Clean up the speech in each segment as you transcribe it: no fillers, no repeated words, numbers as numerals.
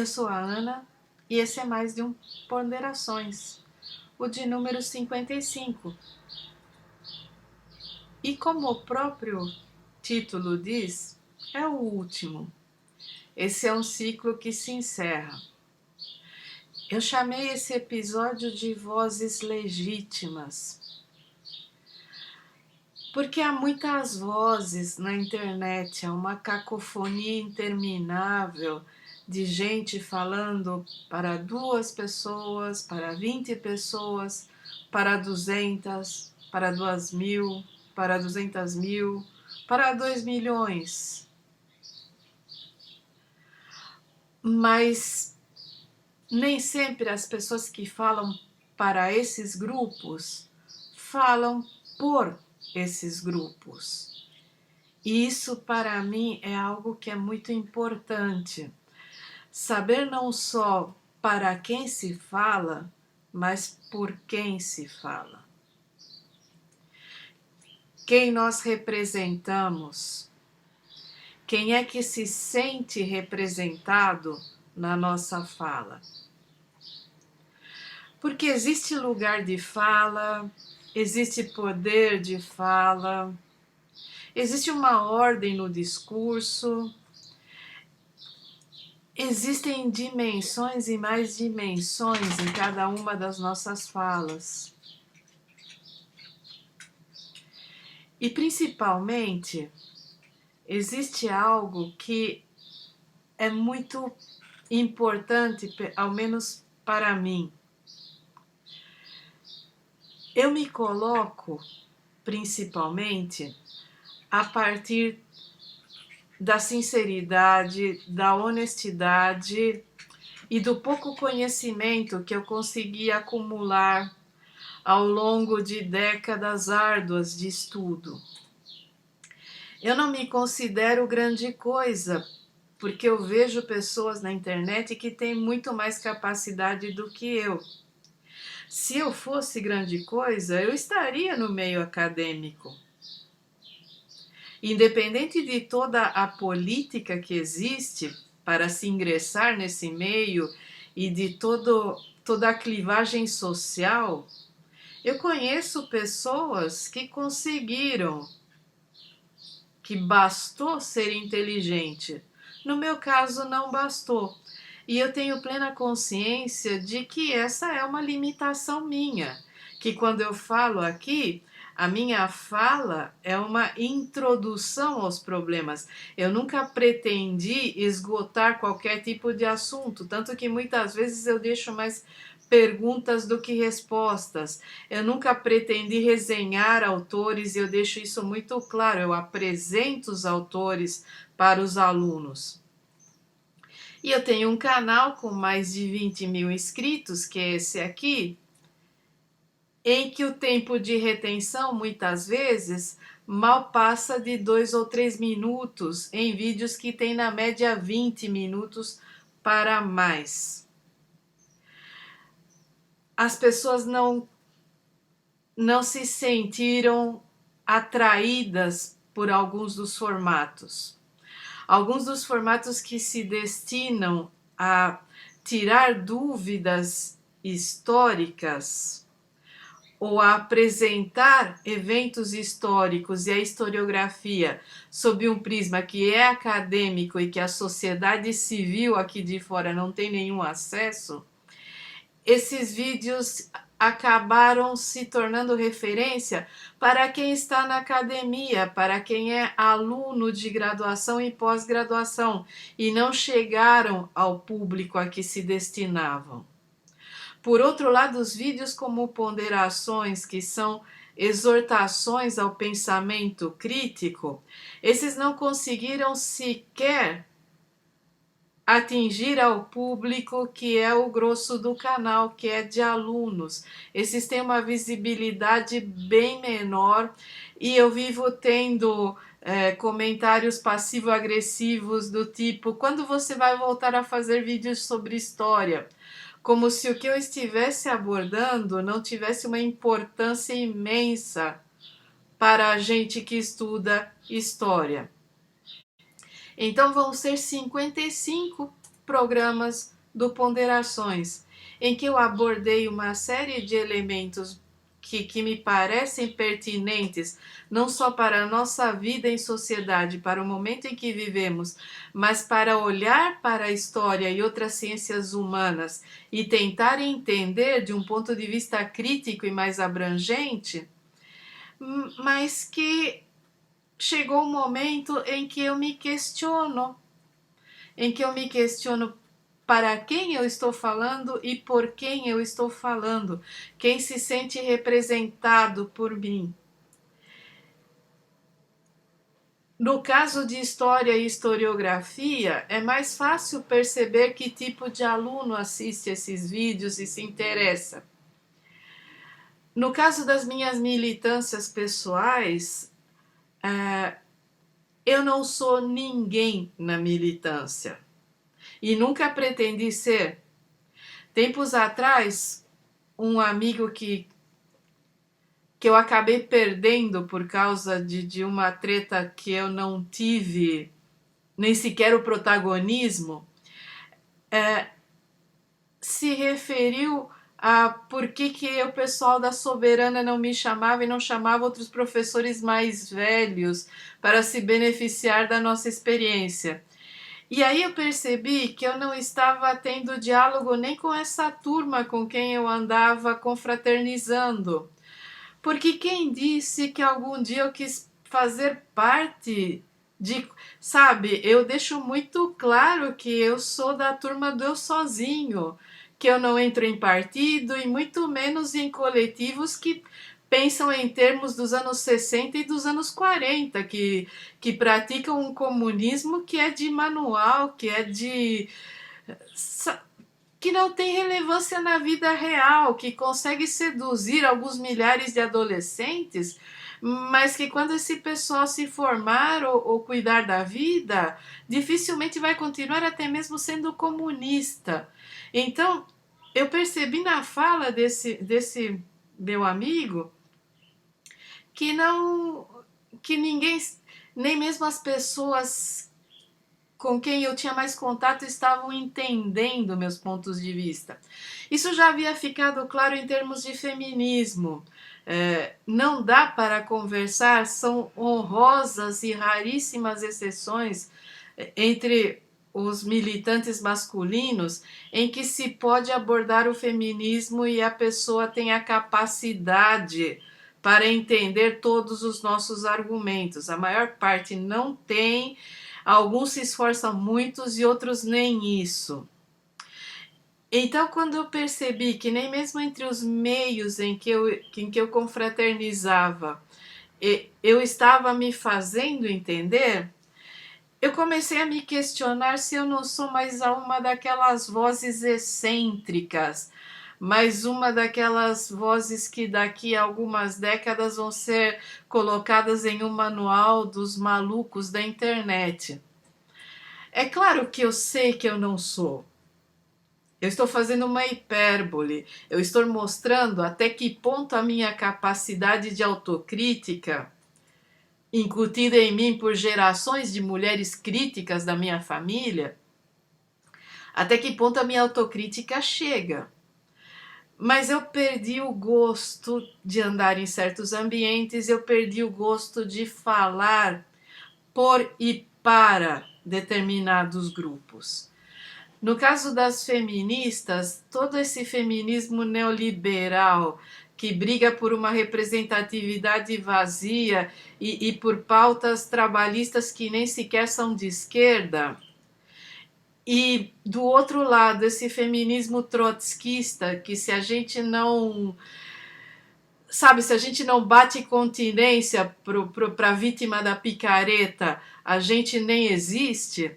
Eu sou a Ana e esse é mais de um Ponderações, o de número 55. E como o próprio título diz, é o último. Esse é um ciclo que se encerra. Eu chamei esse episódio de Vozes Legítimas, porque há muitas vozes na internet, há uma cacofonia interminável de gente falando para 2 pessoas, para 20 pessoas, para 200, para 2.000, para 200.000, para 2 milhões. Mas nem sempre as pessoas que falam para esses grupos falam por esses grupos. E isso para mim é algo que é muito importante. Saber não só para quem se fala, mas por quem se fala. Quem nós representamos? Quem é que se sente representado na nossa fala? Porque existe lugar de fala, existe poder de fala, existe uma ordem no discurso, existem dimensões e mais dimensões em cada uma das nossas falas. E principalmente, existe algo que é muito importante, ao menos para mim. Eu me coloco, principalmente, a partir da sinceridade, da honestidade e do pouco conhecimento que eu consegui acumular ao longo de décadas árduas de estudo. Eu não me considero grande coisa, porque eu vejo pessoas na internet que têm muito mais capacidade do que eu. Se eu fosse grande coisa, eu estaria no meio acadêmico. Independente de toda a política que existe para se ingressar nesse meio e de toda a clivagem social, eu conheço pessoas que conseguiram, que bastou ser inteligente. No meu caso, não bastou. E eu tenho plena consciência de que essa é uma limitação minha, que quando eu falo aqui, a minha fala é uma introdução aos problemas. Eu nunca pretendi esgotar qualquer tipo de assunto, tanto que muitas vezes eu deixo mais perguntas do que respostas. Eu nunca pretendi resenhar autores e eu deixo isso muito claro. Eu apresento os autores para os alunos. E eu tenho um canal com mais de 20.000 inscritos, que é esse aqui, em que o tempo de retenção, muitas vezes, mal passa de 2 ou 3 minutos, em vídeos que tem na média 20 minutos para mais. As pessoas não se sentiram atraídas por alguns dos formatos. Alguns dos formatos que se destinam a tirar dúvidas históricas ou a apresentar eventos históricos e a historiografia sob um prisma que é acadêmico e que a sociedade civil aqui de fora não tem nenhum acesso, esses vídeos acabaram se tornando referência para quem está na academia, para quem é aluno de graduação e pós-graduação, e não chegaram ao público a que se destinavam. Por outro lado, os vídeos como Ponderações, que são exortações ao pensamento crítico, esses não conseguiram sequer atingir ao público que é o grosso do canal, que é de alunos. Esses têm uma visibilidade bem menor e eu vivo tendo comentários passivo-agressivos do tipo: quando você vai voltar a fazer vídeos sobre história? Como se o que eu estivesse abordando não tivesse uma importância imensa para a gente que estuda história. Então vão ser 55 programas do Ponderações, em que eu abordei uma série de elementos que me parecem pertinentes, não só para a nossa vida em sociedade, para o momento em que vivemos, mas para olhar para a história e outras ciências humanas e tentar entender de um ponto de vista crítico e mais abrangente, mas que chegou um momento em que eu me questiono, para quem eu estou falando e por quem eu estou falando, quem se sente representado por mim. No caso de história e historiografia, é mais fácil perceber que tipo de aluno assiste esses vídeos e se interessa. No caso das minhas militâncias pessoais, eu não sou ninguém na militância e nunca pretendi ser. Tempos atrás, um amigo que eu acabei perdendo por causa de uma treta que eu não tive nem sequer o protagonismo, se referiu a por que o pessoal da Soberana não me chamava e não chamava outros professores mais velhos para se beneficiar da nossa experiência. E aí eu percebi que eu não estava tendo diálogo nem com essa turma com quem eu andava confraternizando. Porque quem disse que algum dia eu quis fazer parte de. Sabe, eu deixo muito claro que eu sou da turma do eu sozinho, que eu não entro em partido e muito menos em coletivos que pensam em termos dos anos 60 e dos anos 40, que praticam um comunismo que é de manual, que é de. Que não tem relevância na vida real, que consegue seduzir alguns milhares de adolescentes, mas que quando esse pessoal se formar ou cuidar da vida, dificilmente vai continuar até mesmo sendo comunista. Então, eu percebi na fala desse meu amigo que não, que ninguém, nem mesmo as pessoas com quem eu tinha mais contato estavam entendendo meus pontos de vista. Isso já havia ficado claro em termos de feminismo. Não dá para conversar, são honrosas e raríssimas exceções entre os militantes masculinos em que se pode abordar o feminismo e a pessoa tem a capacidade para entender todos os nossos argumentos. A maior parte não tem. Alguns se esforçam muito e outros nem isso. Então, quando eu percebi que nem mesmo entre os meios em que eu confraternizava, eu estava me fazendo entender, eu comecei a me questionar se eu não sou mais uma daquelas vozes excêntricas, mais uma daquelas vozes que daqui a algumas décadas vão ser colocadas em um manual dos malucos da internet. É claro que eu sei que eu não sou. Eu estou fazendo uma hipérbole. Eu estou mostrando até que ponto a minha capacidade de autocrítica, incutida em mim por gerações de mulheres críticas da minha família, até que ponto a minha autocrítica chega. Mas eu perdi o gosto de andar em certos ambientes, eu perdi o gosto de falar por e para determinados grupos. No caso das feministas, todo esse feminismo neoliberal que briga por uma representatividade vazia e por pautas trabalhistas que nem sequer são de esquerda, e do outro lado esse feminismo trotskista que se a gente não se a gente não bate continência para a vítima da picareta, a gente nem existe.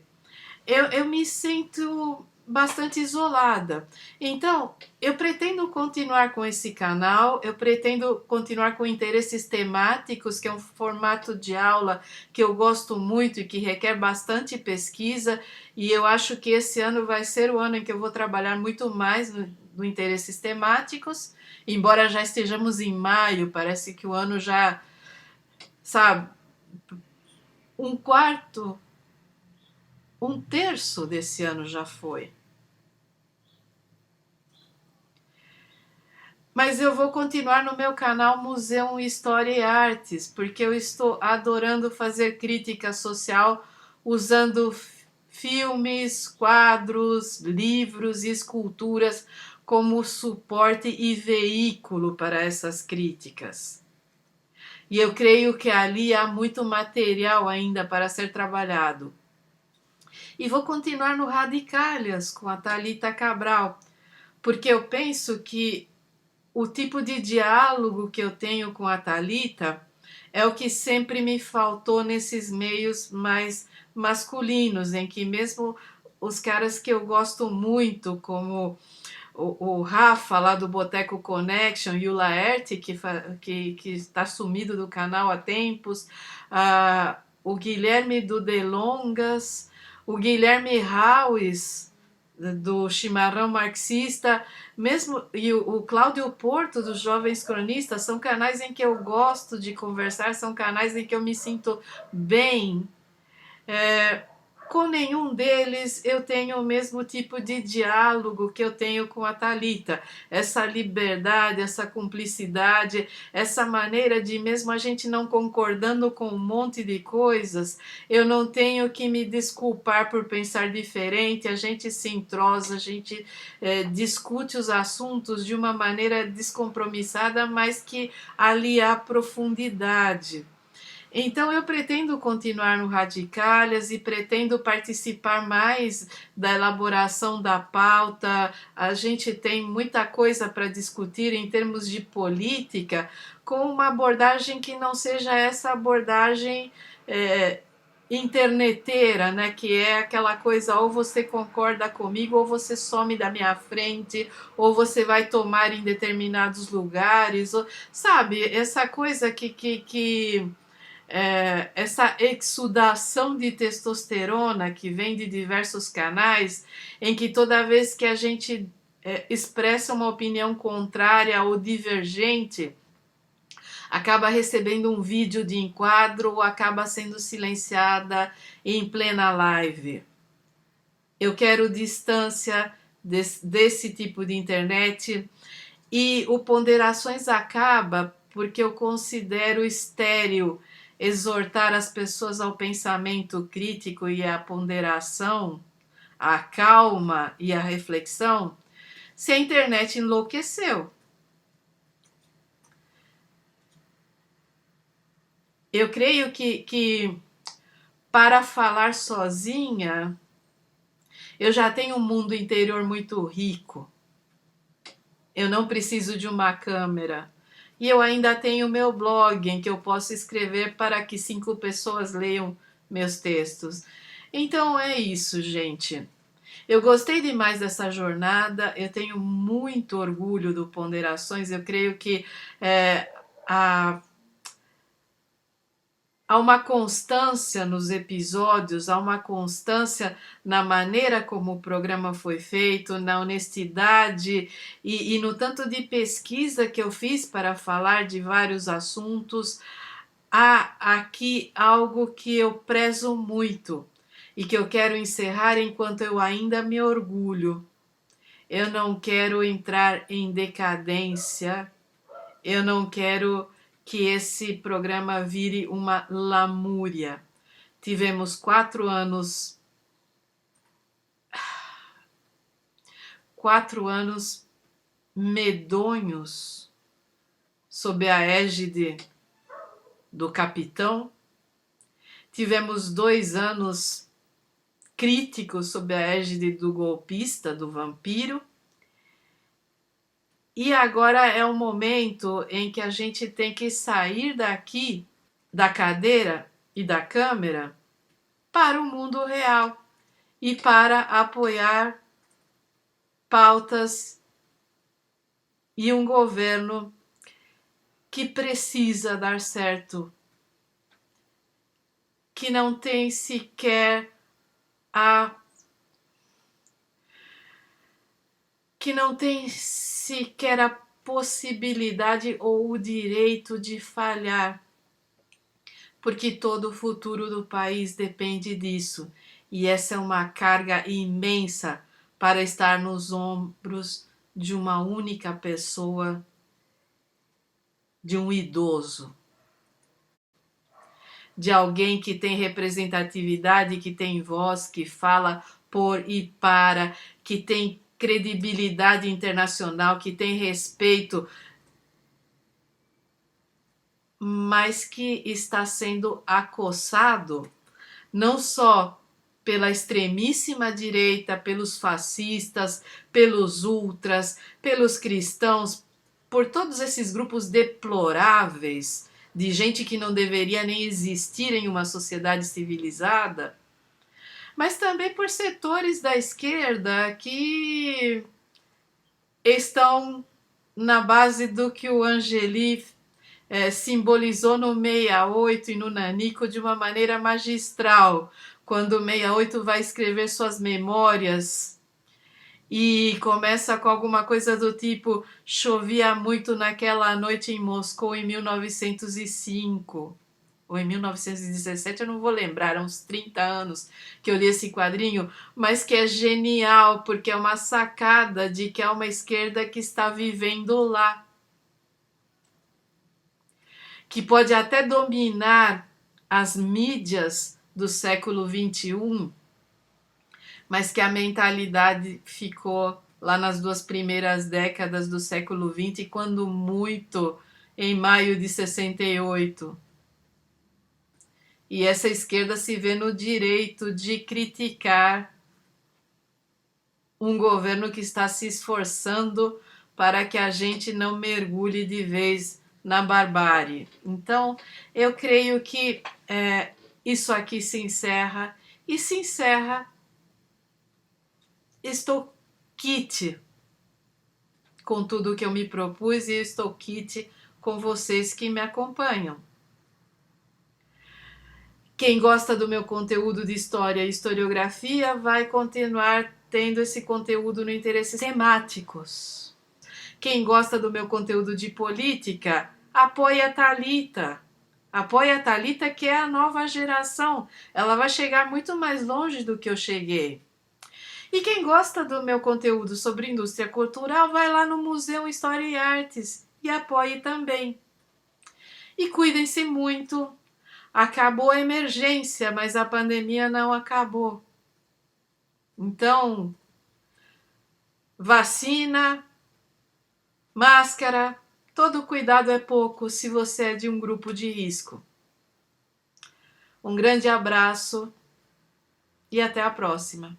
Eu me sinto bastante isolada. Então, eu pretendo continuar com esse canal, eu pretendo continuar com interesses temáticos, que é um formato de aula que eu gosto muito e que requer bastante pesquisa, e eu acho que esse ano vai ser o ano em que eu vou trabalhar muito mais no interesses temáticos, embora já estejamos em maio, parece que o ano já, sabe, um quarto, um terço desse ano já foi. Mas eu vou continuar no meu canal Museu História e Artes, porque eu estou adorando fazer crítica social usando filmes, quadros, livros e esculturas como suporte e veículo para essas críticas. E eu creio que ali há muito material ainda para ser trabalhado. E vou continuar no Radicalhas com a Thalita Cabral, porque eu penso que o tipo de diálogo que eu tenho com a Thalita é o que sempre me faltou nesses meios mais masculinos, em que mesmo os caras que eu gosto muito, como o Rafa lá do Boteco Connection e o Laerte, que está sumido do canal há tempos, o Guilherme do Delongas, o Guilherme Rauis do Chimarrão Marxista, mesmo e o Cláudio Porto dos Jovens Cronistas, são canais em que eu gosto de conversar, são canais em que eu me sinto bem. Com nenhum deles eu tenho o mesmo tipo de diálogo que eu tenho com a Thalita. Essa liberdade, essa cumplicidade, essa maneira de, mesmo a gente não concordando com um monte de coisas, eu não tenho que me desculpar por pensar diferente, a gente se entrosa, a gente discute os assuntos de uma maneira descompromissada, mas que ali há profundidade. Então eu pretendo continuar no Radicalhas e pretendo participar mais da elaboração da pauta. A gente tem muita coisa para discutir em termos de política, com uma abordagem que não seja essa abordagem interneteira, né? Que é aquela coisa, ou você concorda comigo, ou você some da minha frente, ou você vai tomar em determinados lugares, ou, sabe? Essa coisa que essa exudação de testosterona que vem de diversos canais, em que toda vez que a gente expressa uma opinião contrária ou divergente, acaba recebendo um vídeo de enquadro ou acaba sendo silenciada em plena live. Eu quero distância desse tipo de internet, e o Ponderações acaba porque eu considero estéril exortar as pessoas ao pensamento crítico e à ponderação, à calma e à reflexão, se a internet enlouqueceu. Eu creio que para falar sozinha, eu já tenho um mundo interior muito rico. Eu não preciso de uma câmera. E eu ainda tenho meu blog em que eu posso escrever para que 5 pessoas leiam meus textos. Então é isso, gente. Eu gostei demais dessa jornada, eu tenho muito orgulho do Ponderações, eu creio que a há uma constância nos episódios, há uma constância na maneira como o programa foi feito, na honestidade e no tanto de pesquisa que eu fiz para falar de vários assuntos. Há aqui algo que eu prezo muito e que eu quero encerrar enquanto eu ainda me orgulho. Eu não quero entrar em decadência, eu não quero que esse programa vire uma lamúria. Tivemos 4 anos medonhos sob a égide do capitão. Tivemos 2 anos críticos sob a égide do golpista, do vampiro. E agora é o momento em que a gente tem que sair daqui, da cadeira e da câmera, para o mundo real e para apoiar pautas e um governo que precisa dar certo, que não tem sequer a possibilidade ou o direito de falhar, porque todo o futuro do país depende disso. E essa é uma carga imensa para estar nos ombros de uma única pessoa de um idoso, de alguém que tem representatividade, que tem voz, que fala por e para, que tem credibilidade internacional, que tem respeito, mas que está sendo acossado não só pela extremíssima direita, pelos fascistas, pelos ultras, pelos cristãos, por todos esses grupos deploráveis de gente que não deveria nem existir em uma sociedade civilizada, mas também por setores da esquerda que estão na base do que o Angeli simbolizou no 68 e no Nanico de uma maneira magistral, quando o 68 vai escrever suas memórias e começa com alguma coisa do tipo: chovia muito naquela noite em Moscou em 1905 ou em 1917, eu não vou lembrar, há uns 30 anos que eu li esse quadrinho, mas que é genial, porque é uma sacada de que é uma esquerda que está vivendo lá, que pode até dominar as mídias do século XXI, mas que a mentalidade ficou lá nas 2 primeiras décadas do século XX, quando muito em maio de 68. E essa esquerda se vê no direito de criticar um governo que está se esforçando para que a gente não mergulhe de vez na barbárie. Então, eu creio que isso aqui se encerra, e se encerra, estou quitte com tudo que eu me propus e estou quitte com vocês que me acompanham. Quem gosta do meu conteúdo de história e historiografia vai continuar tendo esse conteúdo no Interesses Temáticos. Quem gosta do meu conteúdo de política, apoia a Thalita. Apoia a Thalita, que é a nova geração. Ela vai chegar muito mais longe do que eu cheguei. E quem gosta do meu conteúdo sobre indústria cultural, vai lá no Museu História e Artes e apoie também. E cuidem-se muito. Acabou a emergência, mas a pandemia não acabou. Então, vacina, máscara, todo cuidado é pouco se você é de um grupo de risco. Um grande abraço e até a próxima.